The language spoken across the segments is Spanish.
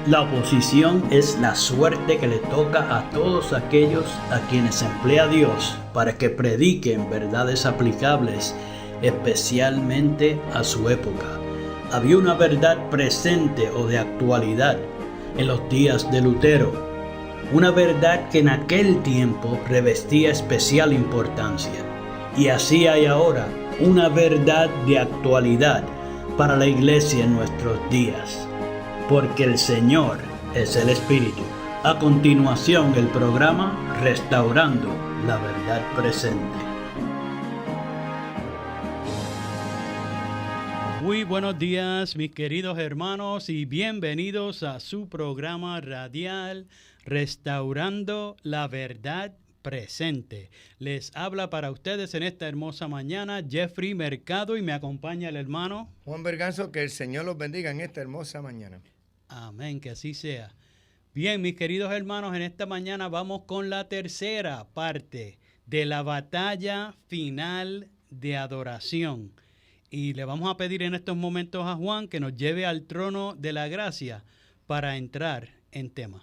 La oposición es la suerte que le toca a todos aquellos a quienes emplea Dios para que prediquen verdades aplicables, especialmente a su época. Había una verdad presente o de actualidad en los días de Lutero, una verdad que en aquel tiempo revestía especial importancia. Y así hay ahora una verdad de actualidad para la iglesia en nuestros días. Porque el Señor es el Espíritu. A continuación, el programa Restaurando la Verdad Presente. Muy buenos días, mis queridos hermanos, y bienvenidos a su programa radial Restaurando la Verdad Presente. Les habla para ustedes en esta hermosa mañana Jeffrey Mercado y me acompaña el hermano Juan Berganzo. Que el Señor los bendiga en esta hermosa mañana. Amén, que así sea. Bien, mis queridos hermanos, en esta mañana vamos con la tercera parte de la batalla final de adoración. Y le vamos a pedir en estos momentos a Juan que nos lleve al trono de la gracia para entrar en tema.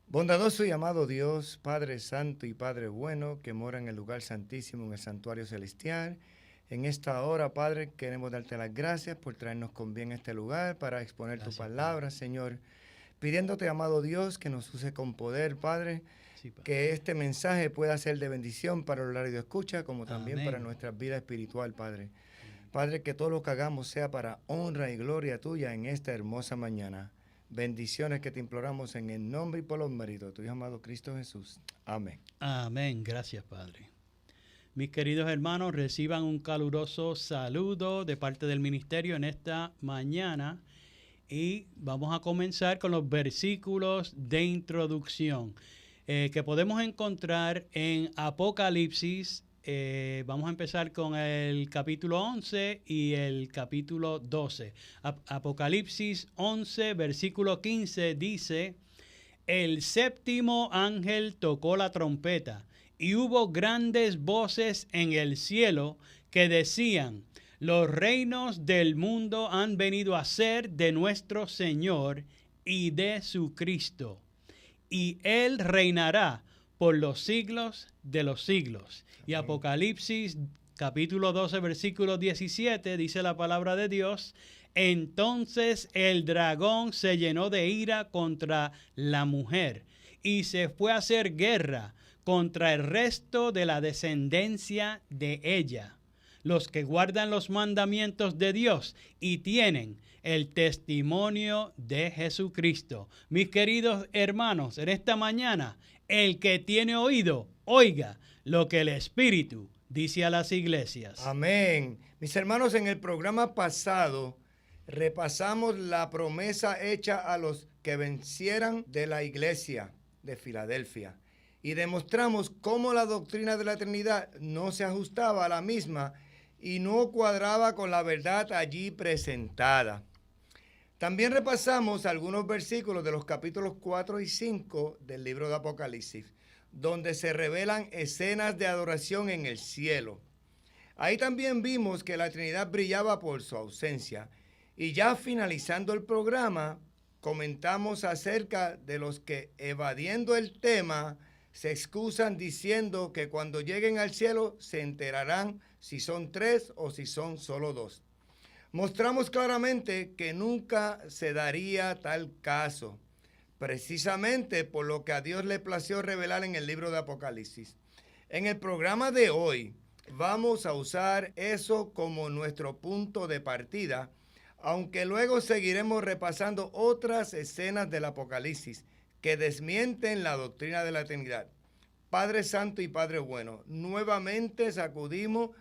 Bondadoso y amado Dios, Padre Santo y Padre Bueno, que mora en el lugar santísimo, en el santuario celestial. En esta hora, Padre, queremos darte las gracias por traernos con bien a este lugar para exponer tu palabra, Señor. Pidiéndote, amado Dios, que nos use con poder, Padre, que este mensaje pueda ser de bendición para el radio escucha, como también para nuestra vida espiritual, Padre. Padre, que todo lo que hagamos sea para honra y gloria tuya en esta hermosa mañana. Bendiciones que te imploramos en el nombre y por los méritos de tu Hijo amado Cristo Jesús. Amén. Amén. Gracias, Padre. Mis queridos hermanos, reciban un caluroso saludo de parte del ministerio en esta mañana y vamos a comenzar con los versículos de introducción que podemos encontrar en Apocalipsis. Vamos a empezar con el capítulo 11 y el capítulo 12. Apocalipsis 11, versículo 15 dice: el séptimo ángel tocó la trompeta y hubo grandes voces en el cielo que decían: los reinos del mundo han venido a ser de nuestro Señor y de su Cristo, y Él reinará por los siglos de los siglos. Y Apocalipsis capítulo 12, versículo 17 dice la palabra de Dios: entonces el dragón se llenó de ira contra la mujer y se fue a hacer guerra contra el resto de la descendencia de ella, los que guardan los mandamientos de Dios y tienen el testimonio de Jesucristo. Mis queridos hermanos, en esta mañana, el que tiene oído, oiga lo que el Espíritu dice a las iglesias. Amén. Mis hermanos, en el programa pasado repasamos la promesa hecha a los que vencieran de la iglesia de Filadelfia y demostramos cómo la doctrina de la Trinidad no se ajustaba a la misma y no cuadraba con la verdad allí presentada. También repasamos algunos versículos de los capítulos 4 y 5 del libro de Apocalipsis, donde se revelan escenas de adoración en el cielo. Ahí también vimos que la Trinidad brillaba por su ausencia. Y ya finalizando el programa, comentamos acerca de los que, evadiendo el tema, se excusan diciendo que cuando lleguen al cielo se enterarán si son 3 o si son solo 2. Mostramos claramente que nunca se daría tal caso, precisamente por lo que a Dios le plació revelar en el libro de Apocalipsis. En el programa de hoy vamos a usar eso como nuestro punto de partida, aunque luego seguiremos repasando otras escenas del Apocalipsis que desmienten la doctrina de la Trinidad. Padre Santo y Padre Bueno, nuevamente sacudimos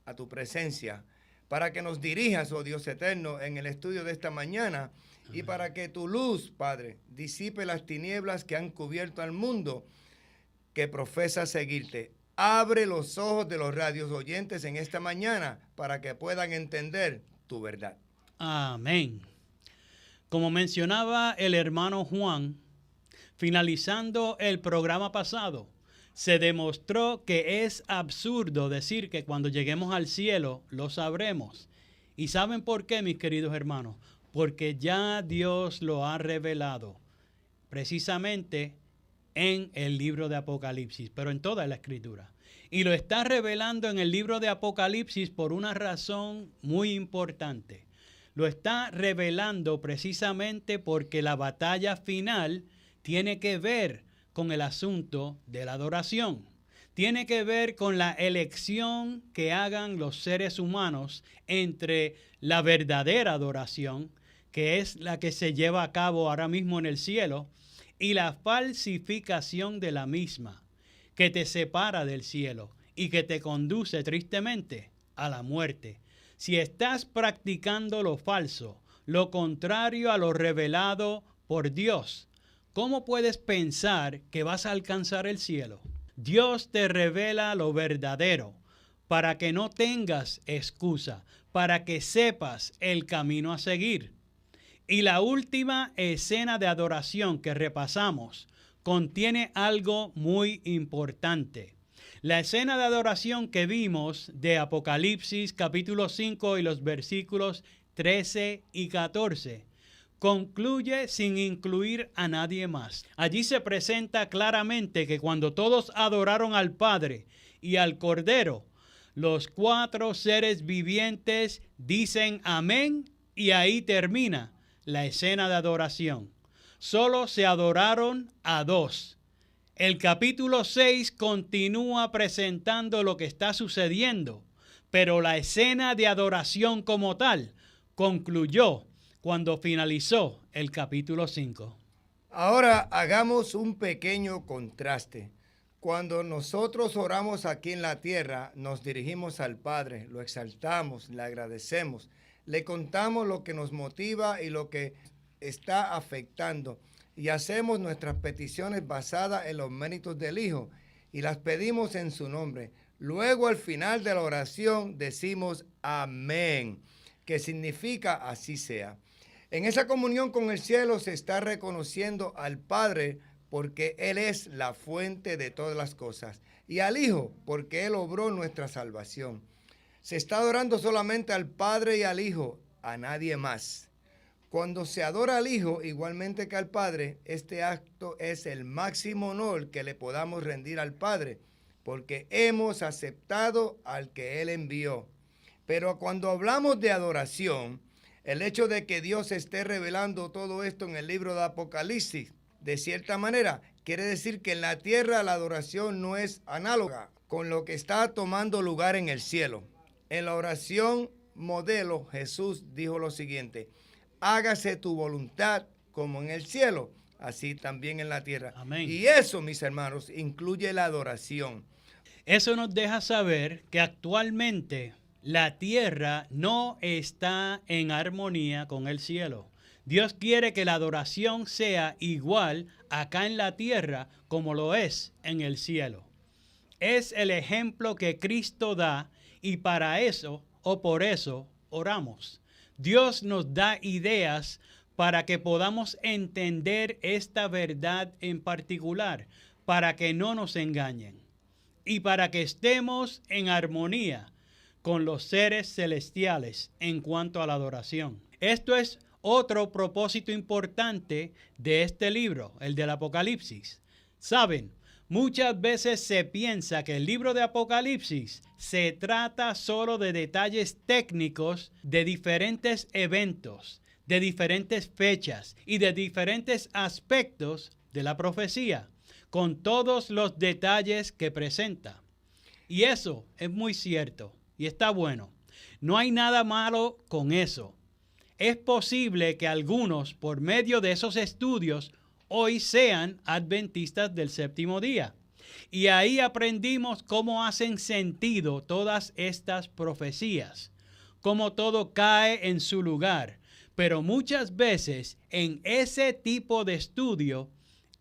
a tu presencia para que nos dirijas, oh Dios eterno, en el estudio de esta mañana. Amén. Y para que tu luz, Padre, disipe las tinieblas que han cubierto al mundo que profesa seguirte. Abre los ojos de los radios oyentes en esta mañana para que puedan entender tu verdad. Amén. Como mencionaba el hermano Juan, finalizando el programa pasado, se demostró que es absurdo decir que cuando lleguemos al cielo lo sabremos. ¿Y saben por qué, mis queridos hermanos? porque ya Dios lo ha revelado precisamente en el libro de Apocalipsis, pero en toda la Escritura. Y lo está revelando en el libro de Apocalipsis por una razón muy importante. Lo está revelando precisamente porque la batalla final tiene que ver con el asunto de la adoración. Tiene que ver con la elección que hagan los seres humanos entre la verdadera adoración, que es la que se lleva a cabo ahora mismo en el cielo, y la falsificación de la misma, que te separa del cielo y que te conduce tristemente a la muerte. Si estás practicando lo falso, lo contrario a lo revelado por Dios, ¿cómo puedes pensar que vas a alcanzar el cielo? Dios te revela lo verdadero para que no tengas excusa, para que sepas el camino a seguir. Y la última escena de adoración que repasamos contiene algo muy importante. La escena de adoración que vimos de Apocalipsis capítulo 5 y los versículos 13 y 14 concluye sin incluir a nadie más. Allí se presenta claramente que cuando todos adoraron al Padre y al Cordero, los 4 seres vivientes dicen amén y ahí termina la escena de adoración. Solo se adoraron a 2. El capítulo 6 continúa presentando lo que está sucediendo, pero la escena de adoración como tal concluyó cuando finalizó el capítulo 5. Ahora hagamos un pequeño contraste. Cuando nosotros oramos aquí en la tierra, nos dirigimos al Padre, lo exaltamos, le agradecemos, le contamos lo que nos motiva y lo que está afectando y hacemos nuestras peticiones basadas en los méritos del Hijo y las pedimos en su nombre. Luego al final de la oración decimos amén, que significa así sea. En esa comunión con el cielo se está reconociendo al Padre porque Él es la fuente de todas las cosas y al Hijo porque Él obró nuestra salvación. Se está adorando solamente al Padre y al Hijo, a nadie más. Cuando se adora al Hijo igualmente que al Padre, este acto es el máximo honor que le podamos rendir al Padre, porque hemos aceptado al que Él envió. Pero cuando hablamos de adoración, el hecho de que Dios esté revelando todo esto en el libro de Apocalipsis, de cierta manera, quiere decir que en la tierra la adoración no es análoga con lo que está tomando lugar en el cielo. En la oración modelo, Jesús dijo lo siguiente: hágase tu voluntad como en el cielo, así también en la tierra. Amén. Y eso, mis hermanos, incluye la adoración. Eso nos deja saber que actualmente la tierra no está en armonía con el cielo. Dios quiere que la adoración sea igual acá en la tierra como lo es en el cielo. Es el ejemplo que Cristo da y para eso o por eso oramos. Dios nos da ideas para que podamos entender esta verdad en particular, para que no nos engañen y para que estemos en armonía con los seres celestiales en cuanto a la adoración. Esto es otro propósito importante de este libro, el del Apocalipsis. Saben, muchas veces se piensa que el libro de Apocalipsis se trata solo de detalles técnicos de diferentes eventos, de diferentes fechas y de diferentes aspectos de la profecía, con todos los detalles que presenta. Y eso es muy cierto y está bueno. No hay nada malo con eso. Es posible que algunos, por medio de esos estudios, hoy sean adventistas del séptimo día. Y ahí aprendimos cómo hacen sentido todas estas profecías, cómo todo cae en su lugar. Pero muchas veces en ese tipo de estudio,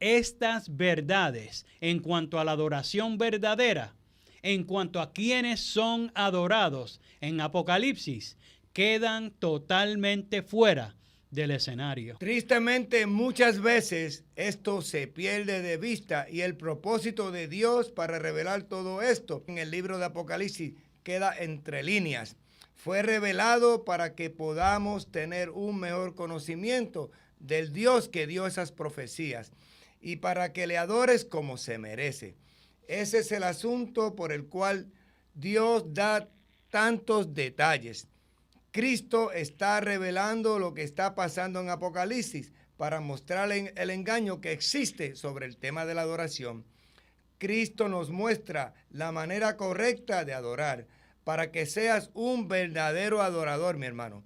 estas verdades en cuanto a la adoración verdadera, en cuanto a quienes son adorados en Apocalipsis, quedan totalmente fuera del escenario. Tristemente, muchas veces esto se pierde de vista y el propósito de Dios para revelar todo esto en el libro de Apocalipsis queda entre líneas. Fue revelado para que podamos tener un mejor conocimiento del Dios que dio esas profecías y para que le adores como se merece. Ese es el asunto por el cual Dios da tantos detalles. Cristo está revelando lo que está pasando en Apocalipsis para mostrarle el engaño que existe sobre el tema de la adoración. Cristo nos muestra la manera correcta de adorar para que seas un verdadero adorador, mi hermano.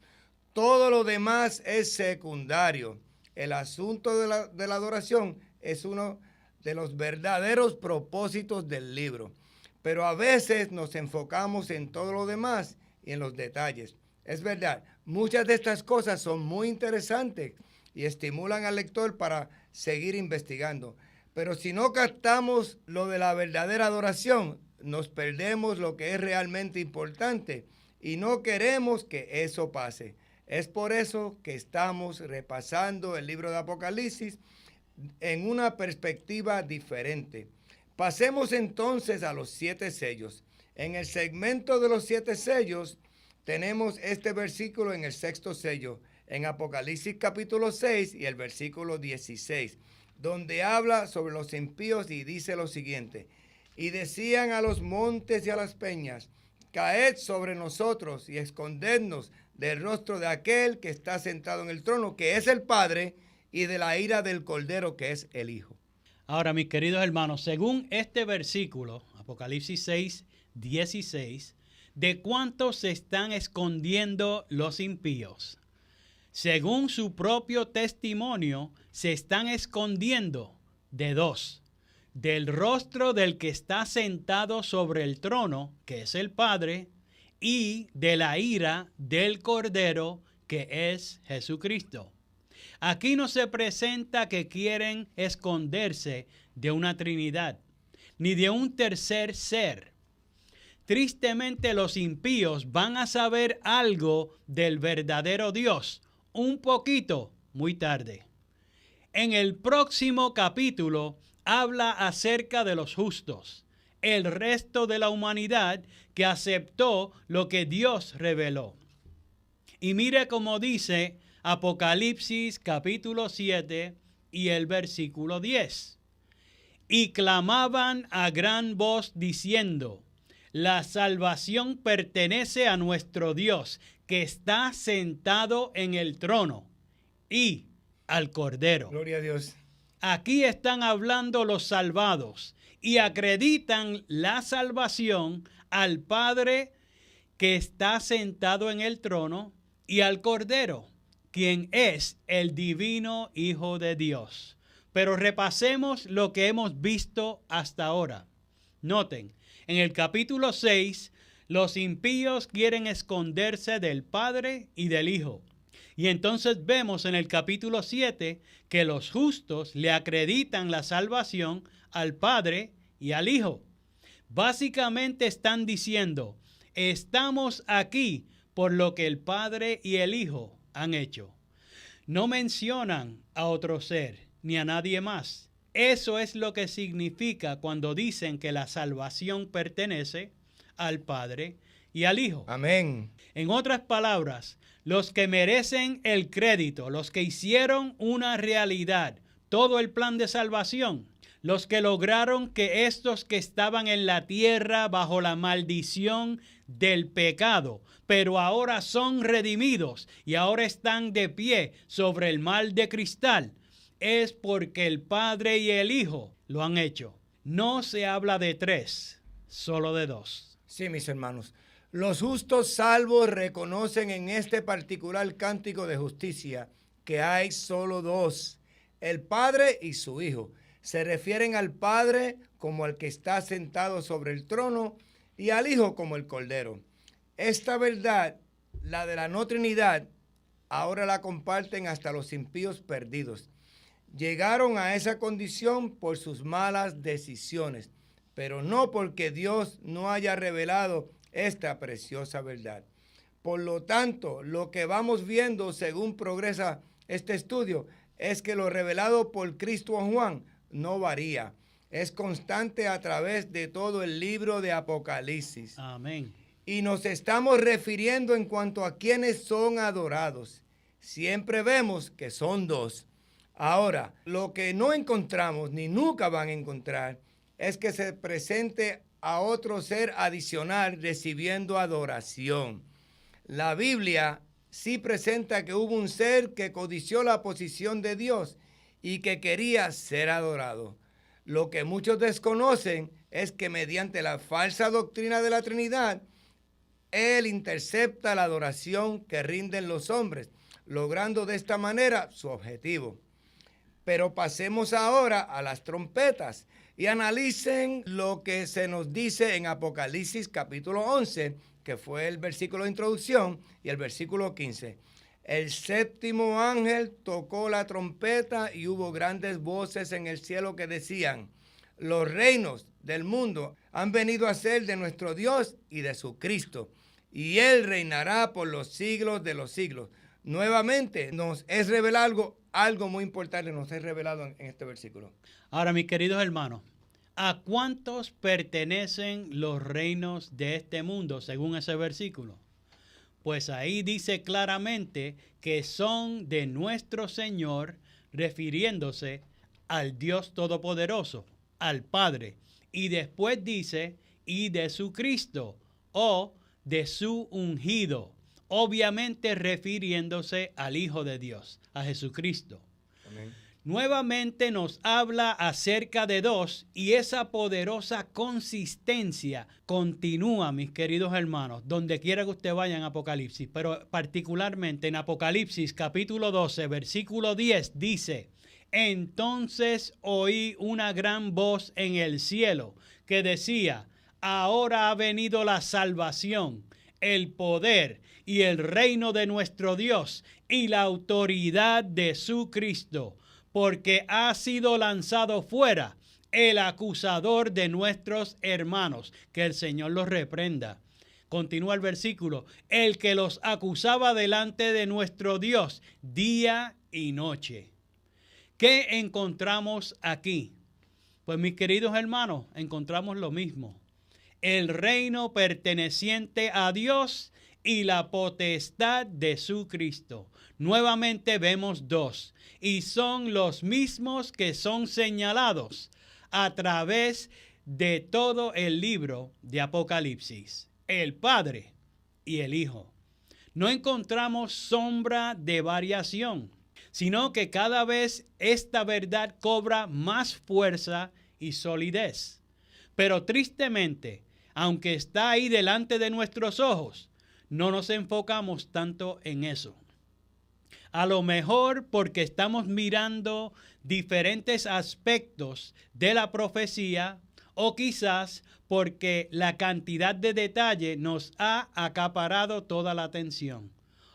Todo lo demás es secundario. El asunto de la adoración es uno de los verdaderos propósitos del libro. Pero a veces nos enfocamos en todo lo demás y en los detalles. Es verdad, muchas de estas cosas son muy interesantes y estimulan al lector para seguir investigando. Pero si no captamos lo de la verdadera adoración, nos perdemos lo que es realmente importante y no queremos que eso pase. Es por eso que estamos repasando el libro de Apocalipsis en una perspectiva diferente. Pasemos entonces a los 7 sellos. En el segmento de los 7 sellos tenemos este versículo en el 6º sello, en Apocalipsis capítulo 6 y el versículo 16, donde habla sobre los impíos y dice lo siguiente: y decían a los montes y a las peñas, caed sobre nosotros y escondednos del rostro de aquel que está sentado en el trono, que es el Padre, y de la ira del Cordero, que es el Hijo. Ahora, mis queridos hermanos, según este versículo, Apocalipsis 6, 16, ¿de cuántos se están escondiendo los impíos? Según su propio testimonio, se están escondiendo de 2. Del rostro del que está sentado sobre el trono, que es el Padre, y de la ira del Cordero, que es Jesucristo. Aquí no se presenta que quieren esconderse de una Trinidad, ni de un tercer ser. Tristemente, los impíos van a saber algo del verdadero Dios, un poquito, muy tarde. En el próximo capítulo habla acerca de los justos, el resto de la humanidad que aceptó lo que Dios reveló. Y mire cómo dice Apocalipsis capítulo 7 y el versículo 10. Y clamaban a gran voz diciendo: la salvación pertenece a nuestro Dios, que está sentado en el trono, y al Cordero. Gloria a Dios. Aquí están hablando los salvados y acreditan la salvación al Padre que está sentado en el trono y al Cordero, quien es el divino Hijo de Dios. Pero repasemos lo que hemos visto hasta ahora. Noten, en el capítulo 6, los impíos quieren esconderse del Padre y del Hijo. Y entonces vemos en el capítulo 7 que los justos le acreditan la salvación al Padre y al Hijo. Básicamente están diciendo: estamos aquí por lo que el Padre y el Hijo han hecho. No mencionan a otro ser ni a nadie más. Eso es lo que significa cuando dicen que la salvación pertenece al Padre y al Hijo. Amén. En otras palabras, los que merecen el crédito, los que hicieron una realidad todo el plan de salvación, los que lograron que estos que estaban en la tierra bajo la maldición del pecado, pero ahora son redimidos y ahora están de pie sobre el mar de cristal, es porque el Padre y el Hijo lo han hecho. No se habla de 3, solo de 2. Sí, mis hermanos. Los justos salvos reconocen en este particular cántico de justicia que hay solo 2, el Padre y su Hijo. Se refieren al Padre como el que está sentado sobre el trono y al Hijo como el Cordero. Esta verdad, la de la no Trinidad, ahora la comparten hasta los impíos perdidos. Llegaron a esa condición por sus malas decisiones, pero no porque Dios no haya revelado esta preciosa verdad. Por lo tanto, lo que vamos viendo según progresa este estudio es que lo revelado por Cristo a Juan no varía. Es constante a través de todo el libro de Apocalipsis. Amén. y nos estamos refiriendo en cuanto a quienes son adorados. Siempre vemos que son dos. Ahora, lo que no encontramos ni nunca van a encontrar es que se presente a otro ser adicional recibiendo adoración. La Biblia sí presenta que hubo un ser que codició la posición de Dios y que quería ser adorado. Lo que muchos desconocen es que mediante la falsa doctrina de la Trinidad, Él intercepta la adoración que rinden los hombres, logrando de esta manera su objetivo. Pero pasemos ahora a las trompetas y analicen lo que se nos dice en Apocalipsis capítulo 11, que fue el versículo de introducción, y el versículo 15. El séptimo ángel tocó la trompeta y hubo grandes voces en el cielo que decían: los reinos del mundo han venido a ser de nuestro Dios y de su Cristo, y Él reinará por los siglos de los siglos. Nuevamente nos es revelado algo muy importante, nos es revelado en este versículo. Ahora, mis queridos hermanos, ¿a cuántos pertenecen los reinos de este mundo según ese versículo? Pues ahí dice claramente que son de nuestro Señor, refiriéndose al Dios Todopoderoso, al Padre. Y después dice, y de su Cristo, o de su ungido, obviamente refiriéndose al Hijo de Dios, a Jesucristo. Amén. Nuevamente nos habla acerca de dos y esa poderosa consistencia continúa, mis queridos hermanos, donde quiera que usted vaya en Apocalipsis, pero particularmente en Apocalipsis capítulo 12, versículo 10 dice: entonces oí una gran voz en el cielo que decía: ahora ha venido la salvación, el poder y el reino de nuestro Dios y la autoridad de su Cristo, porque ha sido lanzado fuera el acusador de nuestros hermanos. Que el Señor los reprenda. Continúa el versículo: el que los acusaba delante de nuestro Dios día y noche. ¿Qué encontramos aquí? Pues, mis queridos hermanos, encontramos lo mismo: el reino perteneciente a Dios y la potestad de su Cristo. Nuevamente vemos dos, y son los mismos que son señalados a través de todo el libro de Apocalipsis: el Padre y el Hijo. No encontramos sombra de variación, sino que cada vez esta verdad cobra más fuerza y solidez. Pero tristemente, aunque está ahí delante de nuestros ojos, no nos enfocamos tanto en eso. A lo mejor porque estamos mirando diferentes aspectos de la profecía, o quizás porque la cantidad de detalle nos ha acaparado toda la atención,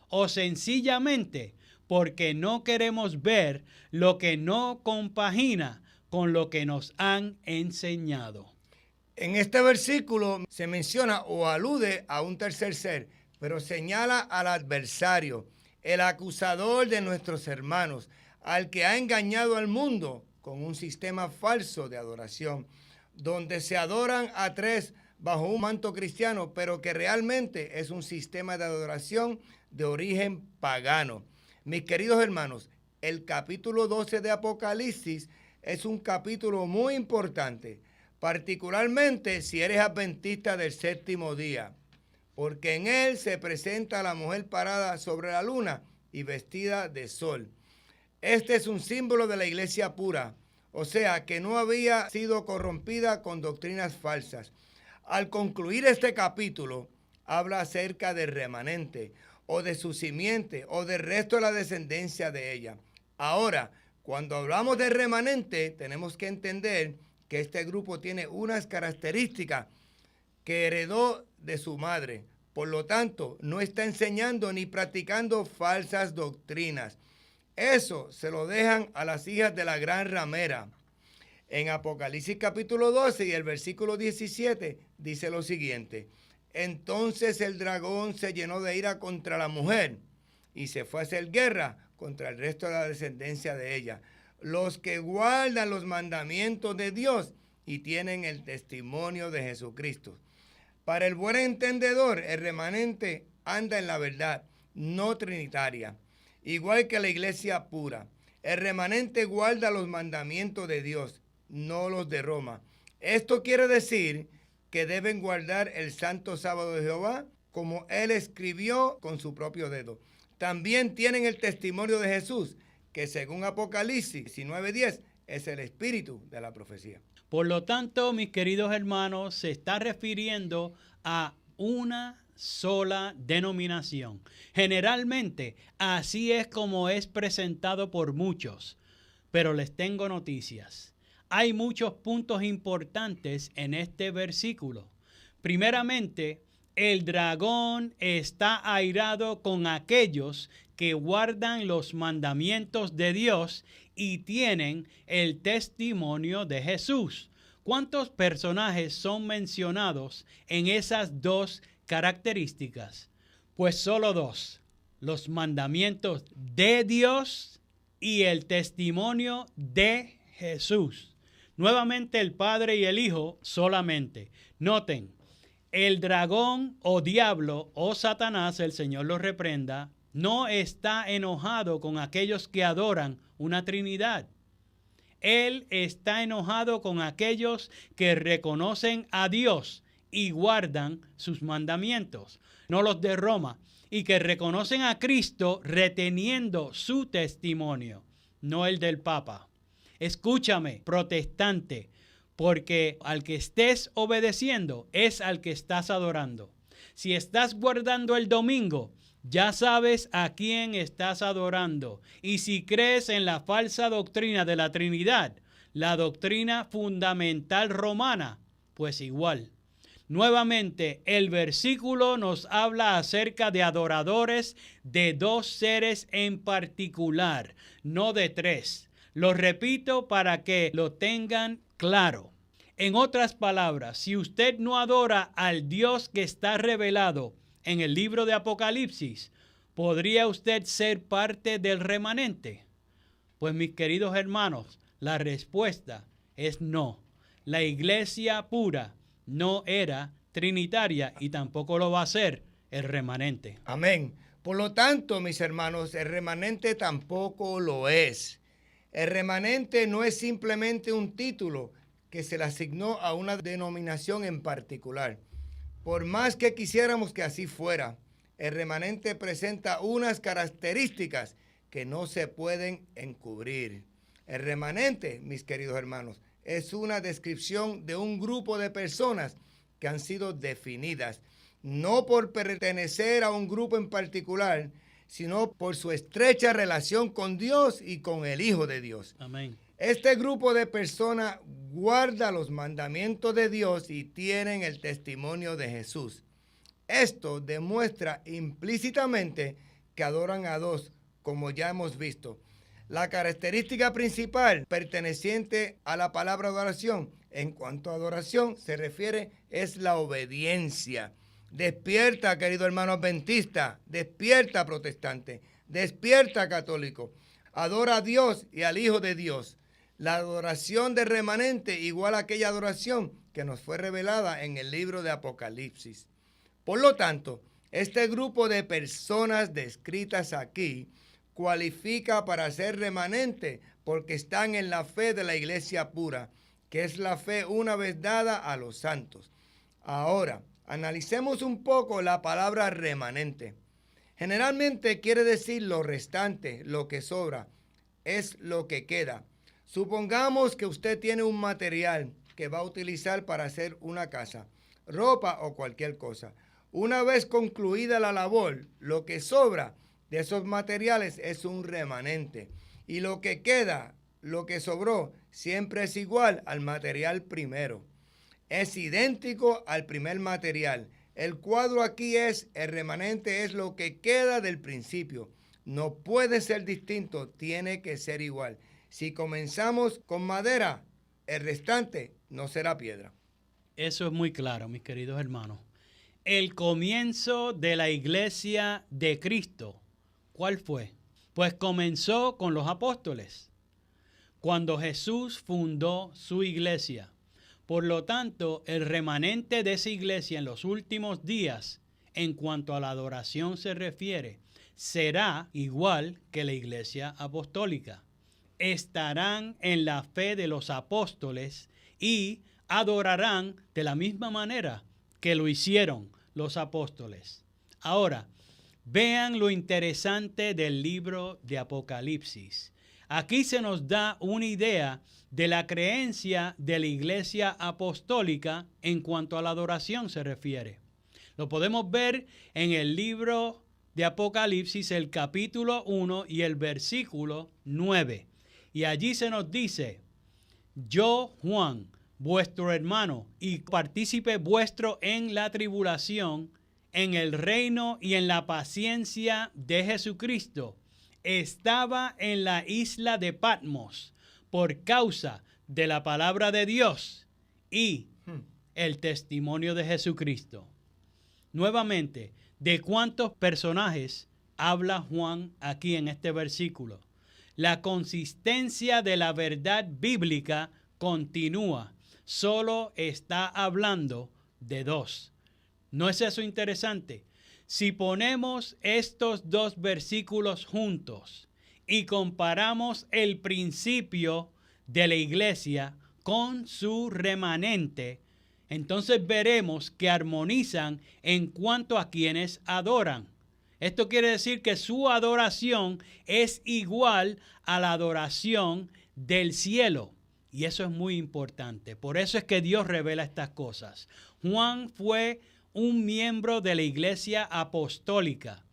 o sencillamente porque no queremos ver lo que no compagina con lo que nos han enseñado. En este versículo se menciona o alude a un tercer ser, pero señala al adversario, el acusador de nuestros hermanos, al que ha engañado al mundo con un sistema falso de adoración, donde se adoran a tres bajo un manto cristiano, pero que realmente es un sistema de adoración de origen pagano. Mis queridos hermanos, el capítulo 12 de Apocalipsis es un capítulo muy importante, particularmente si eres adventista del séptimo día, porque en él se presenta la mujer parada sobre la luna y vestida de sol. Este es un símbolo de la iglesia pura, o sea, que no había sido corrompida con doctrinas falsas. Al concluir este capítulo, habla acerca del remanente, o de su simiente, o del resto de la descendencia de ella. Ahora, cuando hablamos de remanente, tenemos que entender que este grupo tiene unas características que heredó de su madre. Por lo tanto, no está enseñando ni practicando falsas doctrinas. Eso se lo dejan a las hijas de la gran ramera. En Apocalipsis capítulo 12 y el versículo 17 dice lo siguiente: entonces el dragón se llenó de ira contra la mujer y se fue a hacer guerra contra el resto de la descendencia de ella, los que guardan los mandamientos de Dios y tienen el testimonio de Jesucristo. Para el buen entendedor, el remanente anda en la verdad, no trinitaria, igual que la iglesia pura. El remanente guarda los mandamientos de Dios, no los de Roma. Esto quiere decir que deben guardar el santo sábado de Jehová, como él escribió con su propio dedo. También tienen el testimonio de Jesús, que según Apocalipsis 19:10 es el espíritu de la profecía. Por lo tanto, mis queridos hermanos, se está refiriendo a una sola denominación. Generalmente, así es como es presentado por muchos. Pero les tengo noticias. Hay muchos puntos importantes en este versículo. Primeramente, el dragón está airado con aquellos que guardan los mandamientos de Dios y tienen el testimonio de Jesús. ¿Cuántos personajes son mencionados en esas dos características? Pues solo dos: los mandamientos de Dios y el testimonio de Jesús. Nuevamente el Padre y el Hijo solamente. Noten, el dragón o diablo o Satanás, el Señor lo reprenda, no está enojado con aquellos que adoran una Trinidad. Él está enojado con aquellos que reconocen a Dios y guardan sus mandamientos, no los de Roma, y que reconocen a Cristo reteniendo su testimonio, no el del Papa. Escúchame, protestante, porque al que estés obedeciendo es al que estás adorando. Si estás guardando el domingo, ya sabes a quién estás adorando. Y si crees en la falsa doctrina de la Trinidad, la doctrina fundamental romana, pues igual. Nuevamente, el versículo nos habla acerca de adoradores de dos seres en particular, no de tres. Lo repito para que lo tengan claro. En otras palabras, si usted no adora al Dios que está revelado en el libro de Apocalipsis, ¿podría usted ser parte del remanente? Pues mis queridos hermanos, la respuesta es no. La iglesia pura no era trinitaria y tampoco lo va a ser el remanente. Amén. Por lo tanto, mis hermanos, el remanente tampoco lo es. El remanente no es simplemente un título que se le asignó a una denominación en particular. Por más que quisiéramos que así fuera, el remanente presenta unas características que no se pueden encubrir. El remanente, mis queridos hermanos, es una descripción de un grupo de personas que han sido definidas, no por pertenecer a un grupo en particular, sino por su estrecha relación con Dios y con el Hijo de Dios. Amén. Este grupo de personas guarda los mandamientos de Dios y tienen el testimonio de Jesús. Esto demuestra implícitamente que adoran a Dios, como ya hemos visto. La característica principal perteneciente a la palabra adoración, en cuanto a adoración se refiere, es la obediencia. Despierta, querido hermano adventista, despierta, protestante, despierta, católico. Adora a Dios y al Hijo de Dios. La adoración de remanente igual a aquella adoración que nos fue revelada en el libro de Apocalipsis. Por lo tanto, este grupo de personas descritas aquí cualifica para ser remanente porque están en la fe de la iglesia pura, que es la fe una vez dada a los santos. Ahora, analicemos un poco la palabra remanente. Generalmente quiere decir lo restante, lo que sobra, es lo que queda. Supongamos que usted tiene un material que va a utilizar para hacer una casa, ropa o cualquier cosa. Una vez concluida la labor, lo que sobra de esos materiales es un remanente. Y lo que queda, lo que sobró, siempre es igual al material primero. Es idéntico al primer material. El cuadro aquí es, el remanente es lo que queda del principio. No puede ser distinto, tiene que ser igual. Si comenzamos con madera, el restante no será piedra. Eso es muy claro, mis queridos hermanos. El comienzo de la iglesia de Cristo, ¿cuál fue? Pues comenzó con los apóstoles, cuando Jesús fundó su iglesia. Por lo tanto, el remanente de esa iglesia en los últimos días, en cuanto a la adoración se refiere, será igual que la iglesia apostólica. Estarán en la fe de los apóstoles y adorarán de la misma manera que lo hicieron los apóstoles. Ahora, vean lo interesante del libro de Apocalipsis. Aquí se nos da una idea de la creencia de la iglesia apostólica en cuanto a la adoración se refiere. Lo podemos ver en el libro de Apocalipsis, el capítulo 1 y el versículo 9. Y allí se nos dice: yo, Juan, vuestro hermano y partícipe vuestro en la tribulación, en el reino y en la paciencia de Jesucristo, estaba en la isla de Patmos por causa de la palabra de Dios y el testimonio de Jesucristo. Nuevamente, ¿de cuántos personajes habla Juan aquí en este versículo? La consistencia de la verdad bíblica continúa. Solo está hablando de dos. ¿No es eso interesante? Si ponemos estos dos versículos juntos y comparamos el principio de la iglesia con su remanente, entonces veremos que armonizan en cuanto a quienes adoran. Esto quiere decir que su adoración es igual a la adoración del cielo. Y eso es muy importante. Por eso es que Dios revela estas cosas. Juan fue un miembro de la iglesia apostólica.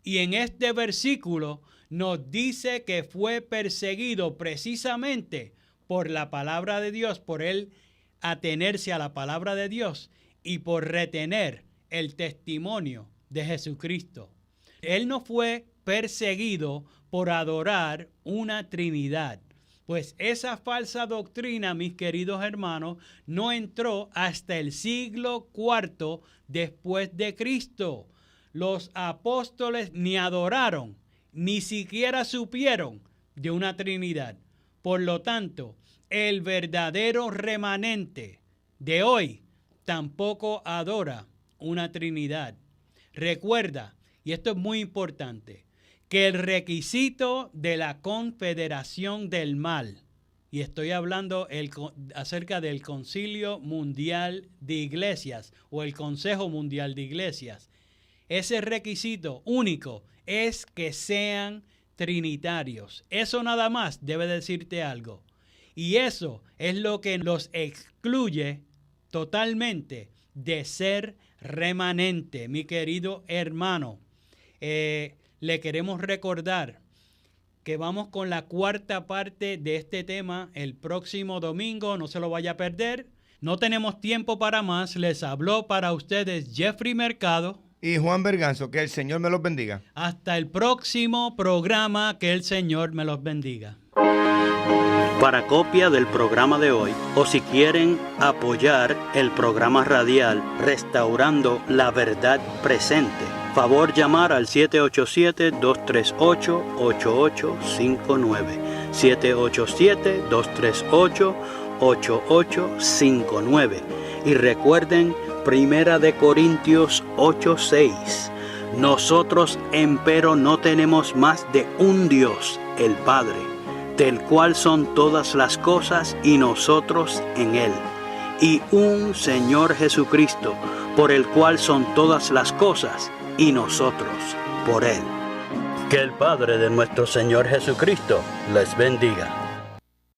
Y en este versículo nos dice que fue perseguido precisamente por la palabra de Dios, por él atenerse a la palabra de Dios y por retener el testimonio de Jesucristo. Él no fue perseguido por adorar una Trinidad, pues esa falsa doctrina, mis queridos hermanos, no entró hasta el siglo IV después de Cristo. Los apóstoles ni adoraron, ni siquiera supieron de una Trinidad. Por lo tanto, el verdadero remanente de hoy tampoco adora una Trinidad. Recuerda, y esto es muy importante, que el requisito de la confederación del mal, y estoy hablando acerca del Concilio Mundial de Iglesias o el Consejo Mundial de Iglesias, ese requisito único es que sean trinitarios. Eso nada más debe decirte algo. Y eso es lo que los excluye totalmente de ser remanente, mi querido hermano. Le queremos recordar que vamos con la cuarta parte de este tema el próximo domingo. No se lo vaya a perder. No tenemos tiempo para más. Les habló para ustedes Jeffrey Mercado y Juan Berganzo. Que el Señor me los bendiga. Hasta el próximo programa. Que el Señor me los bendiga. Para copia del programa de hoy, o si quieren apoyar el programa radial Restaurando la Verdad Presente, favor llamar al 787-238-8859. 787-238-8859. Y recuerden, 1 Corintios 8:6. Nosotros, empero, no tenemos más de un Dios, el Padre, del cual son todas las cosas y nosotros en Él, y un Señor Jesucristo, por el cual son todas las cosas y nosotros por Él. Que el Padre de nuestro Señor Jesucristo les bendiga.